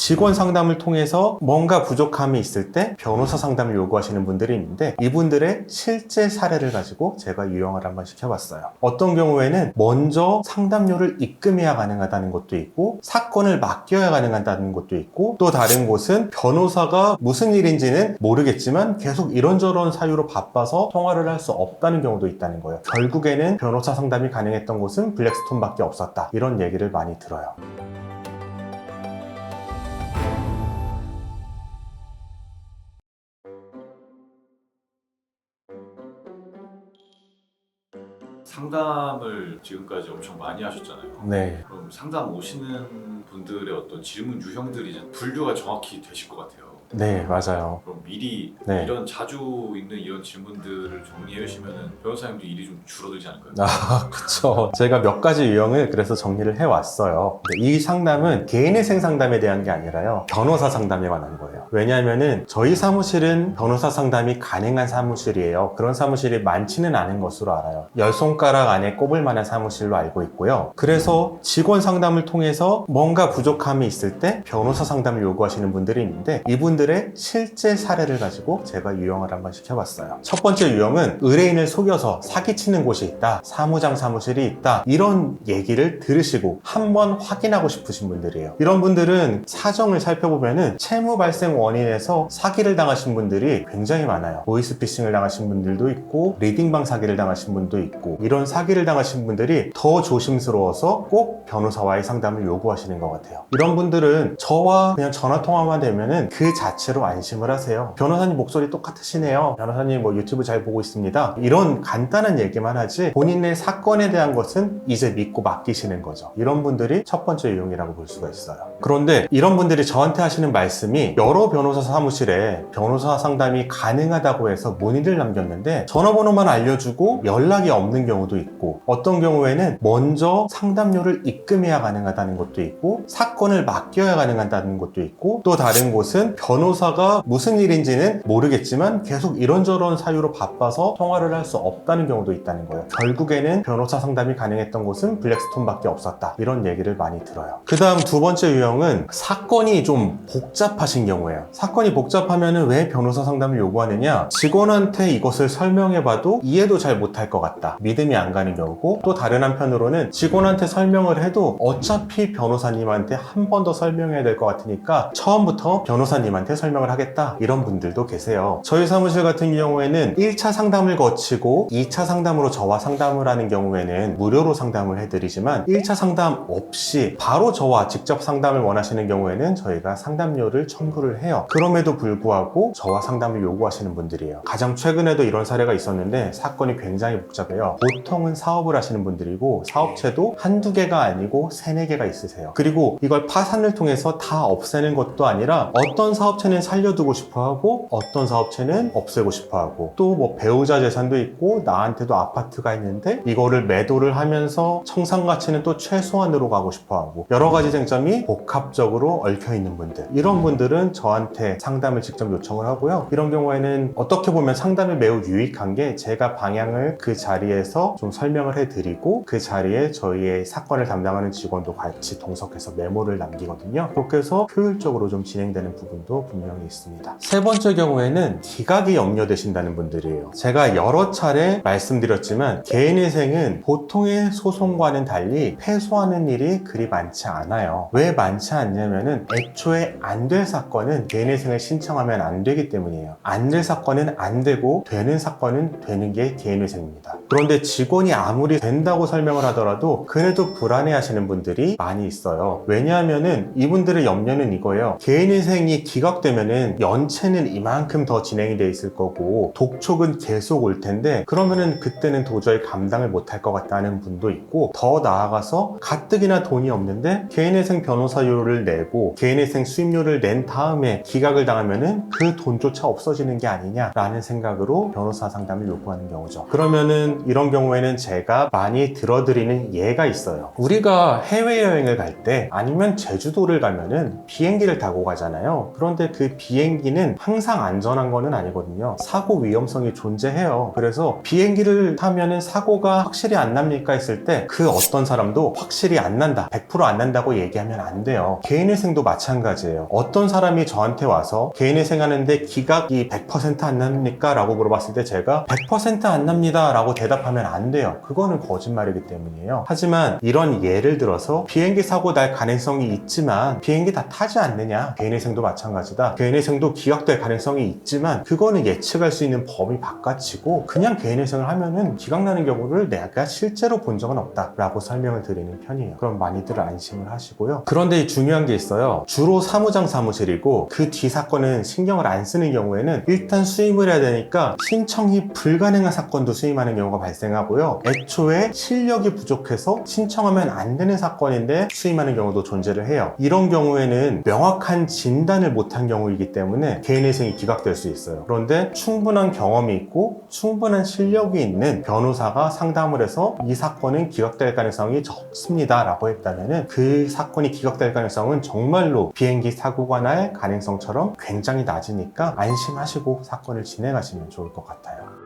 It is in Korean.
직원 상담을 통해서 뭔가 부족함이 있을 때 변호사 상담을 요구하시는 분들이 있는데, 이분들의 실제 사례를 가지고 제가 유형을 한번 시켜봤어요. 어떤 경우에는 먼저 상담료를 입금해야 가능하다는 것도 있고, 사건을 맡겨야 가능하다는 것도 있고, 또 다른 곳은 변호사가 무슨 일인지는 모르겠지만 계속 이런저런 사유로 바빠서 통화를 할 수 없다는 경우도 있다는 거예요. 결국에는 변호사 상담이 가능했던 곳은 블랙스톤밖에 없었다, 이런 얘기를 많이 들어요. 상담을 지금까지 엄청 많이 하셨잖아요. 네. 그럼 상담 오시는 분들의 어떤 질문 유형들이 이제 분류가 정확히 되실 것 같아요. 네, 맞아요. 그럼 미리 네. 이런 자주 있는 이런 질문들을 정리해 주시면 변호사님도 일이 좀 줄어들지 않을까요? 그쵸. 제가 몇 가지 유형을 그래서 정리를 해왔어요. 이 상담은 개인회생 상담에 대한 게 아니라요, 변호사 상담에 관한 거예요. 왜냐하면은 저희 사무실은 변호사 상담이 가능한 사무실이에요. 그런 사무실이 많지는 않은 것으로 알아요. 10손가락 안에 꼽을 만한 사무실로 알고 있고요. 그래서 직원 상담을 통해서 뭔가 부족함이 있을 때 변호사 상담을 요구하시는 분들이 있는데, 이분들의 실제 사례를 가지고 제가 유형을 한번 시켜봤어요. 첫 번째 유형은 의뢰인을 속여서 사기치는 곳이 있다, 사무장 사무실이 있다, 이런 얘기를 들으시고 한번 확인하고 싶으신 분들이에요. 이런 분들은 사정을 살펴보면은 채무 발생 원인에서 사기를 당하신 분들이 굉장히 많아요. 보이스피싱을 당하신 분들도 있고, 리딩방 사기를 당하신 분도 있고, 이런 사기를 당하신 분들이 더 조심스러워서 꼭 변호사와의 상담을 요구하시는 것 같아요. 이런 분들은 저와 그냥 전화통화만 되면은 그 자체로 안심을 하세요. 변호사님 목소리 똑같으시네요, 변호사님 뭐 유튜브 잘 보고 있습니다, 이런 간단한 얘기만 하지 본인의 사건에 대한 것은 이제 믿고 맡기시는 거죠. 이런 분들이 첫 번째 유형이라고 볼 수가 있어요. 그런데 이런 분들이 저한테 하시는 말씀이, 여러 변호사 사무실에 변호사 상담이 가능하다고 해서 문의를 남겼는데 전화번호만 알려주고 연락이 없는 경우도 있고, 어떤 경우에는 먼저 상담료를 입금해야 가능하다는 것도 있고, 사건을 맡겨야 가능하다는 것도 있고, 또 다른 곳은 변호사가 무슨 일인지는 모르겠지만 계속 이런저런 사유로 바빠서 통화를 할 수 없다는 경우도 있다는 거예요. 결국에는 변호사 상담이 가능했던 곳은 블랙스톤밖에 없었다, 이런 얘기를 많이 들어요. 그 다음 두 번째 유형은 사건이 좀 복잡하신 경우예요. 사건이 복잡하면 왜 변호사 상담을 요구하느냐, 직원한테 이것을 설명해봐도 이해도 잘 못할 것 같다, 믿음이 안 가는 경우고, 또 다른 한편으로는 직원한테 설명을 해도 어차피 변호사님한테 한 번 더 설명해야 될 것 같으니까 처음부터 변호사님한테 설명을 하겠다, 이런 분들도 계세요. 저희 사무실 같은 경우에는 1차 상담을 거치고 2차 상담으로 저와 상담을 하는 경우에는 무료로 상담을 해드리지만, 1차 상담 없이 바로 저와 직접 상담을 원하시는 경우에는 저희가 상담료를 청구를 해요. 그럼에도 불구하고 저와 상담을 요구하시는 분들이에요. 가장 최근에도 이런 사례가 있었는데 사건이 굉장히 복잡해요. 보통은 사업을 하시는 분들이고, 사업체도 한두 개가 아니고 3-4개가 있으세요. 그리고 이걸 파산을 통해서 다 없애는 것도 아니라 어떤 사업체는 살려두고 싶어하고 어떤 사업체는 없애고 싶어하고, 또 뭐 배우자 재산도 있고 나한테도 아파트가 있는데 이거를 매도를 하면서 청산가치는 또 최소한으로 가고 싶어하고, 여러 가지 쟁점이 복합적으로 얽혀있는 분들, 이런 분들은 저한테 상담을 직접 요청을 하고요. 이런 경우에는 어떻게 보면 상담이 매우 유익한 게, 제가 방향을 그 자리에서 좀 설명을 해드리고, 그 자리에 저희의 사건을 담당하는 직원도 같이 동석해서 메모를 남기거든요. 그렇게 해서 효율적으로 좀 진행되는 부분도 분명히 있습니다. 세 번째 경우에는 기각이 염려되신다는 분들이에요. 제가 여러 차례 말씀드렸지만 개인회생은 보통의 소송과는 달리 패소하는 일이 그리 많지 않아요. 왜 많지 않냐면은 애초에 안 될 사건은 개인회생을 신청하면 안 되기 때문이에요. 안 될 사건은 안 되고 되는 사건은 되는 게 개인회생입니다. 그런데 직원이 아무리 된다고 설명을 하더라도 그래도 불안해하시는 분들이 많이 있어요. 왜냐하면은 이분들의 염려는 이거예요. 개인회생이 기각되면은 연체는 이만큼 더 진행이 돼 있을 거고 독촉은 계속 올 텐데, 그러면은 그때는 도저히 감당을 못할 것 같다는 분도 있고, 더 나아가서 가뜩이나 돈이 없는데 개인회생 변호사료를 내고 개인회생 수임료를 낸 다음에 기각을 당하면은 그 돈조차 없어지는 게 아니냐라는 생각으로 변호사 상담을 요구하는 경우죠. 그러면은 이런 경우에는 제가 많이 들어드리는 예가 있어요. 우리가 해외여행을 갈 때 아니면 제주도를 가면은 비행기를 타고 가잖아요. 그런데 그런데 그 비행기는 항상 안전한 거는 아니거든요. 사고 위험성이 존재해요. 그래서 비행기를 타면은 사고가 확실히 안 납니까 했을 때 그 어떤 사람도 확실히 안 난다, 100% 안 난다고 얘기하면 안 돼요. 개인회생도 마찬가지예요. 어떤 사람이 저한테 와서 개인회생 하는데 기각이 100%안 납니까? 라고 물어봤을 때 제가 100%안 납니다 라고 대답하면 안 돼요. 그거는 거짓말이기 때문이에요. 하지만 이런 예를 들어서 비행기 사고 날 가능성이 있지만 비행기 다 타지 않느냐? 개인회생도 마찬가지다. 개인회생도 기각될 가능성이 있지만 그거는 예측할 수 있는 범위 바깥이고 그냥 개인회생을 하면은 기각나는 경우를 내가 실제로 본 적은 없다 라고 설명을 드리는 편이에요. 그럼 많이들 안심을 하시고요. 그런데 중요한 게 있어요. 주로 사무장 사무실이고 그 뒤 사건은 신경을 안 쓰는 경우에는 일단 수임을 해야 되니까 신청이 불가능한 사건도 수임하는 경우가 발생하고요. 애초에 실력이 부족해서 신청하면 안 되는 사건인데 수임하는 경우도 존재를 해요. 이런 경우에는 명확한 진단을 못한 경우이기 때문에 개인회생이 기각될 수 있어요. 그런데 충분한 경험이 있고 충분한 실력이 있는 변호사가 상담을 해서 이 사건은 기각될 가능성이 적습니다 라고 했다면 그 사건이 기각될 가능성은 정말로 비행기 사고가 날 가능성처럼 굉장히 낮으니까 안심하시고 사건을 진행하시면 좋을 것 같아요.